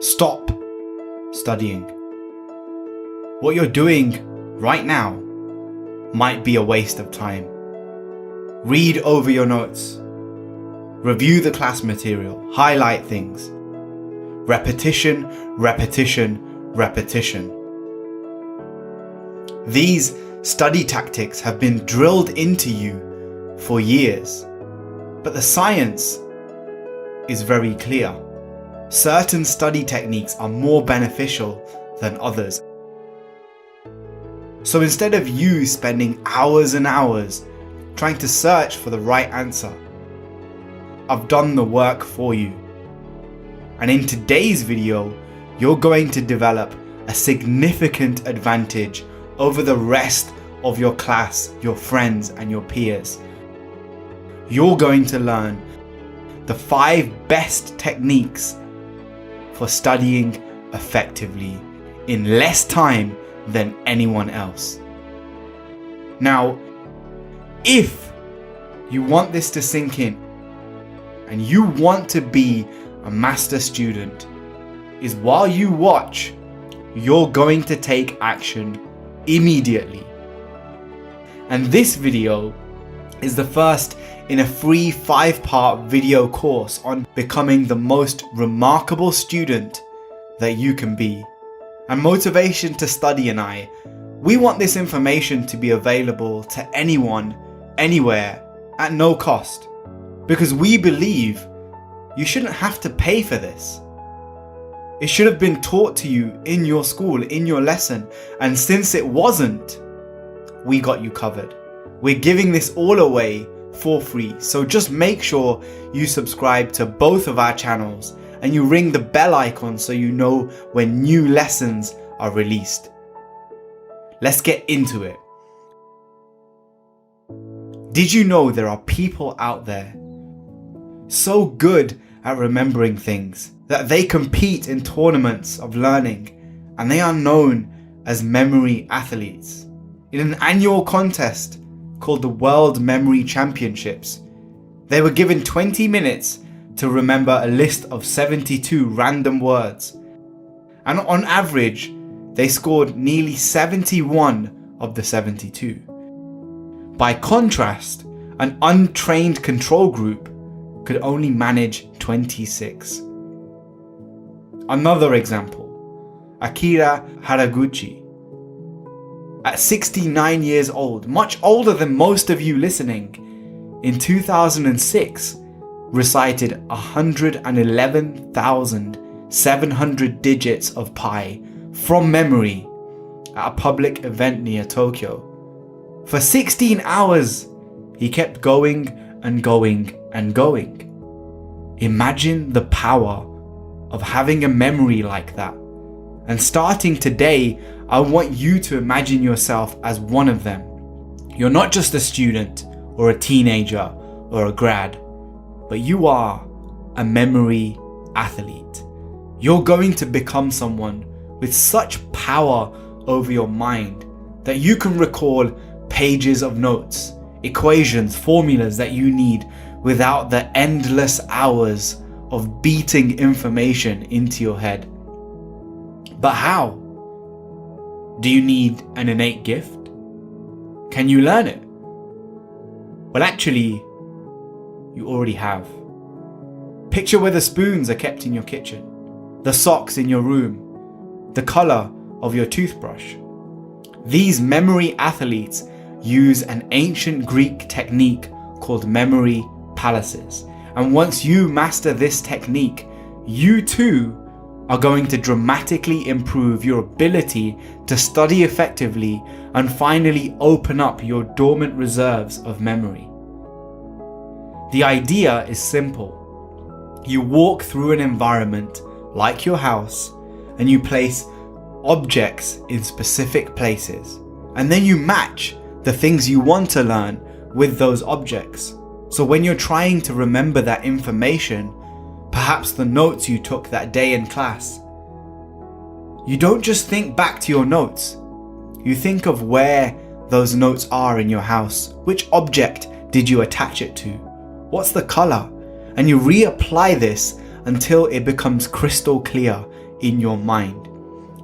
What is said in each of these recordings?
Stop studying. What you're doing right now might be a waste of time. Read over your notes. Review the class material. Highlight things. Repetition, repetition, repetition. These study tactics have been drilled into you for years, but the science is very clear. Certain study techniques are more beneficial than others. So instead of you spending hours and hours trying to search for the right answer, I've done the work for you. And in today's video, you're going to develop a significant advantage over the rest of your class, your friends, and your peers. You're going to learn the 5 best techniques for studying effectively in less time than anyone else. Now, if you want this to sink in and you want to be a master student, is while you watch, you're going to take action immediately. And this video is the first in a free 5-part video course on becoming the most remarkable student that you can be. And Motivation to Study and I, we want this information to be available to anyone, anywhere, at no cost. Because we believe you shouldn't have to pay for this. It should have been taught to you in your school, in your lesson. And since it wasn't, we got you covered. We're giving this all away for free. So just make sure you subscribe to both of our channels and you ring the bell icon so you know when new lessons are released. Let's get into it. Did you know there are people out there so good at remembering things that they compete in tournaments of learning and they are known as memory athletes? In an annual contest called the World Memory Championships, they were given 20 minutes to remember a list of 72 random words. And on average, they scored nearly 71 of the 72. By contrast, an untrained control group could only manage 26. Another example, Akira Haraguchi. At 69 years old, much older than most of you listening, in 2006, recited 111,700 digits of pi from memory at a public event near Tokyo. For 16 hours, he kept going and going and going. Imagine the power of having a memory like that. And starting today, I want you to imagine yourself as one of them. You're not just a student or a teenager or a grad, but you are a memory athlete. You're going to become someone with such power over your mind that you can recall pages of notes, equations, formulas that you need without the endless hours of beating information into your head. But how? Do you need an innate gift? Can you learn it? Well, actually, you already have. Picture where the spoons are kept in your kitchen, the socks in your room, the color of your toothbrush. These memory athletes use an ancient Greek technique called memory palaces. And once you master this technique, you too are going to dramatically improve your ability to study effectively and finally open up your dormant reserves of memory. The idea is simple. You walk through an environment like your house and you place objects in specific places, and then you match the things you want to learn with those objects. So when you're trying to remember that information, perhaps the notes you took that day in class, you don't just think back to your notes. You think of where those notes are in your house. Which object did you attach it to? What's the color? And you reapply this until it becomes crystal clear in your mind.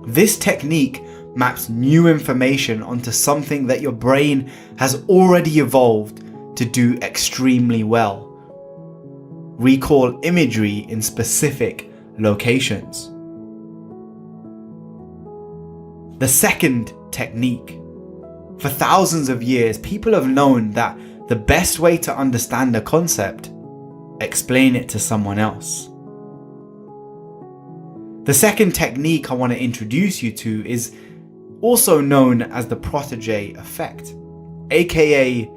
This technique maps new information onto something that your brain has already evolved to do extremely well. Recall imagery in specific locations. The second technique. For thousands of years, people have known that the best way to understand a concept, explain it to someone else. The second technique I want to introduce you to is also known as the protege effect, aka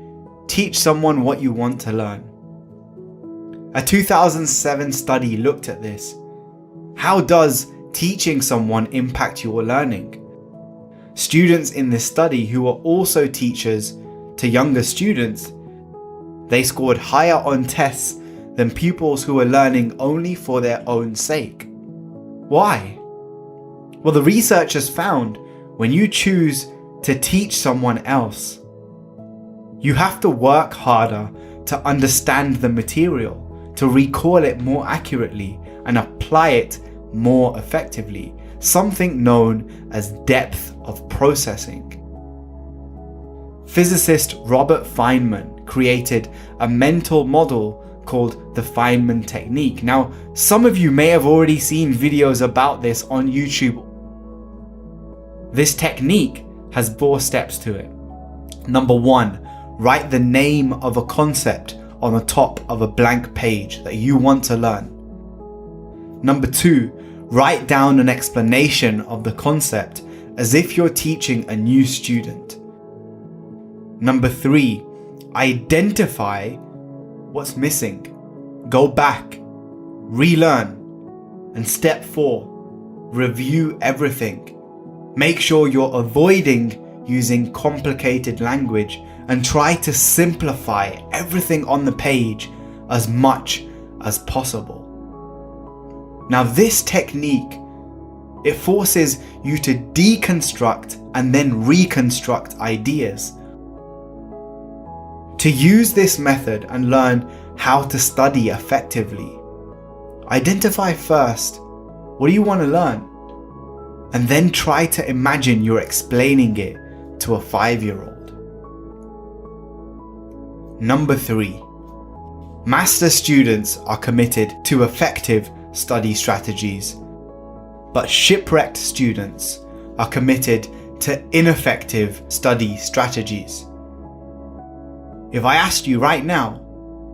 teach someone what you want to learn. A 2007 study looked at this. How does teaching someone impact your learning? Students in this study who were also teachers to younger students, they scored higher on tests than pupils who were learning only for their own sake. Why? Well, the researchers found when you choose to teach someone else, you have to work harder to understand the material, to recall it more accurately and apply it more effectively, something known as depth of processing. Physicist Robert Feynman created a mental model called the Feynman technique. Now, some of you may have already seen videos about this on YouTube. This technique has 4 steps to it. Number 1, write the name of a concept on the top of a blank page that you want to learn. Number 2, write down an explanation of the concept as if you're teaching a new student. Number 3, identify what's missing. Go back, relearn. And step 4, review everything. Make sure you're avoiding using complicated language and try to simplify everything on the page as much as possible. Now, this technique, it forces you to deconstruct and then reconstruct ideas. To use this method and learn how to study effectively, identify first what do you want to learn, and then try to imagine you're explaining it to a 5-year-old. Number 3, master students are committed to effective study strategies, but shipwrecked students are committed to ineffective study strategies. If I asked you right now,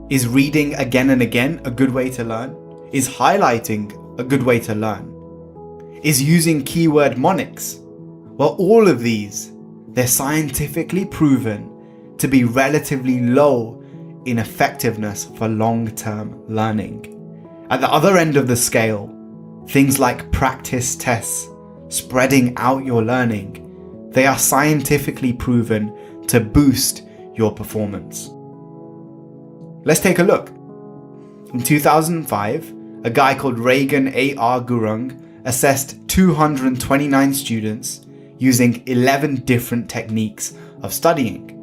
is reading again and again a good way to learn? Is highlighting a good way to learn? Is using keyword mnemonics? Well, all of these, they're scientifically proven to be relatively low in effectiveness for long-term learning. At the other end of the scale, things like practice tests, spreading out your learning, they are scientifically proven to boost your performance. Let's take a look. In 2005, a guy called Regan A.R. Gurung assessed 229 students using 11 different techniques of studying.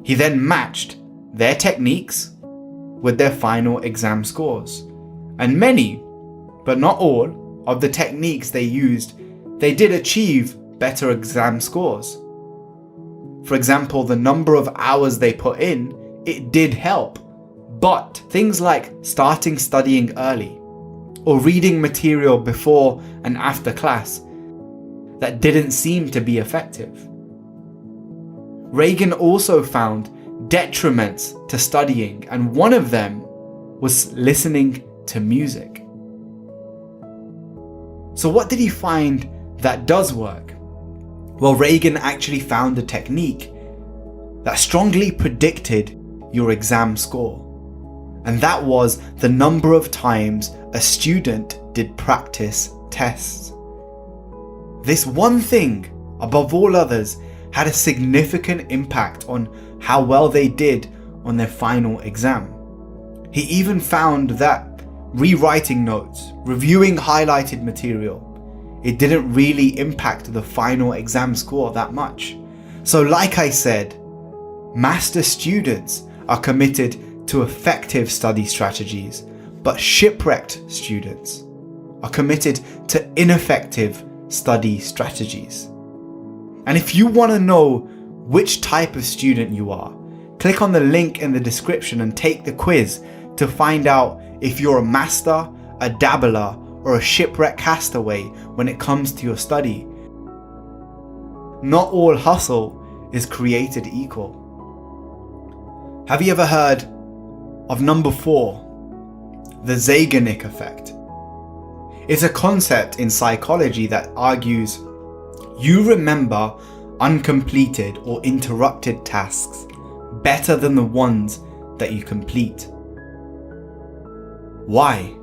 He then matched their techniques with their final exam scores. And many, but not all, of the techniques they used, they did achieve better exam scores. For example, the number of hours they put in, it did help. But things like starting studying early or reading material before and after class, that didn't seem to be effective. Regan also found detriments to studying, and one of them was listening to music. So what did he find that does work? Well, Regan actually found a technique that strongly predicted your exam score. And that was the number of times a student did practice tests. This one thing, above all others, had a significant impact on how well they did on their final exam. He even found that rewriting notes, reviewing highlighted material, it didn't really impact the final exam score that much. So like I said, master students are committed to effective study strategies, But shipwrecked students are committed to ineffective study strategies. And if you want to know which type of student you are, click on the link in the description and take the quiz to find out if you're a master, a dabbler, or a shipwreck castaway when it comes to your study. Not all hustle is created equal. Have you ever heard of number 4, the Zeigarnik effect? It's a concept in psychology that argues you remember uncompleted or interrupted tasks better than the ones that you complete. Why?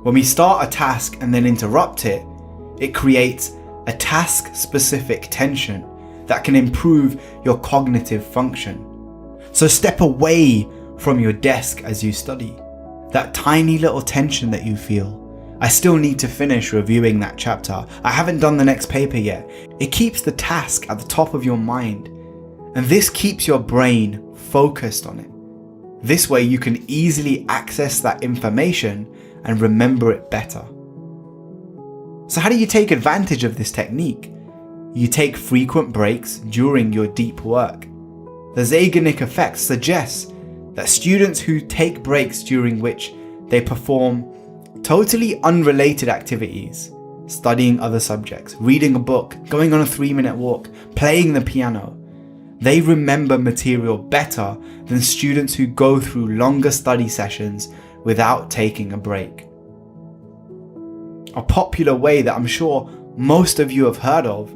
When we start a task and then interrupt it, it creates a task-specific tension that can improve your cognitive function. So step away from your desk as you study. That tiny little tension that you feel. I still need to finish reviewing that chapter. I haven't done the next paper yet. It keeps the task at the top of your mind. And this keeps your brain focused on it. This way you can easily access that information and remember it better. So how do you take advantage of this technique? You take frequent breaks during your deep work. The Zeigarnik effect suggests that students who take breaks during which they perform totally unrelated activities, studying other subjects, reading a book, going on a 3-minute walk, playing the piano, they remember material better than students who go through longer study sessions without taking a break. A popular way that I'm sure most of you have heard of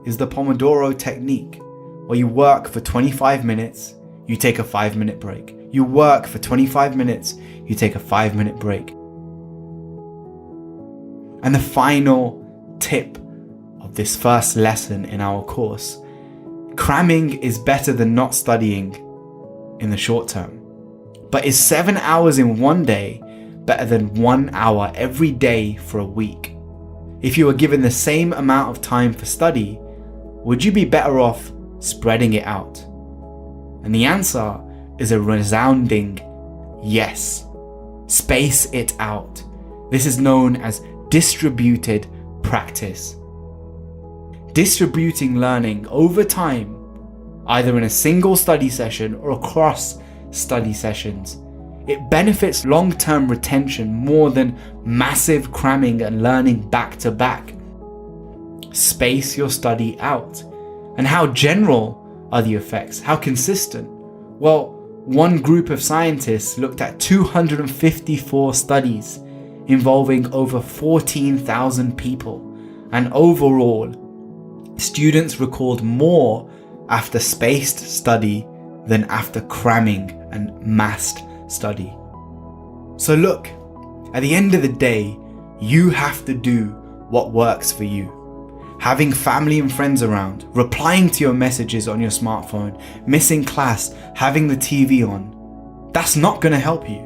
is the Pomodoro technique, where you work for 25 minutes, you take a 5-minute break. You work for 25 minutes, you take a 5-minute break. And the final tip of this first lesson in our course: cramming is better than not studying in the short term. But is 7 hours in one day better than 1 hour every day for a week? If you were given the same amount of time for study, would you be better off spreading it out? And the answer is a resounding yes. Space it out. This is known as distributed practice. Distributing learning over time, either in a single study session or across study sessions, it benefits long-term retention more than massive cramming and learning back to back. Space your study out. And how general are the effects? How consistent? Well, one group of scientists looked at 254 studies involving over 14,000 people, and overall, students recalled more after spaced study than after cramming and massed study. So look, at the end of the day, you have to do what works for you. Having family and friends around, replying to your messages on your smartphone, missing class, having the TV on, that's not going to help you.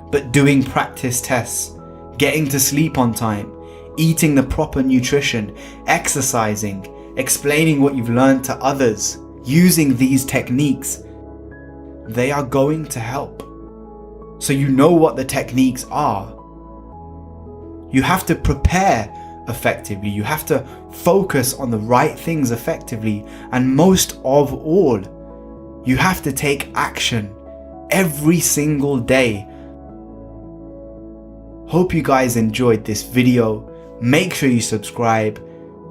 But doing practice tests, getting to sleep on time, eating the proper nutrition, exercising, explaining what you've learned to others, using these techniques, they are going to help. So you know what the techniques are. You have to prepare effectively. You have to focus on the right things effectively. And most of all, you have to take action every single day. Hope you guys enjoyed this video. Make sure you subscribe,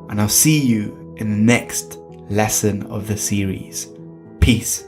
and I'll see you in the next lesson of the series. Peace.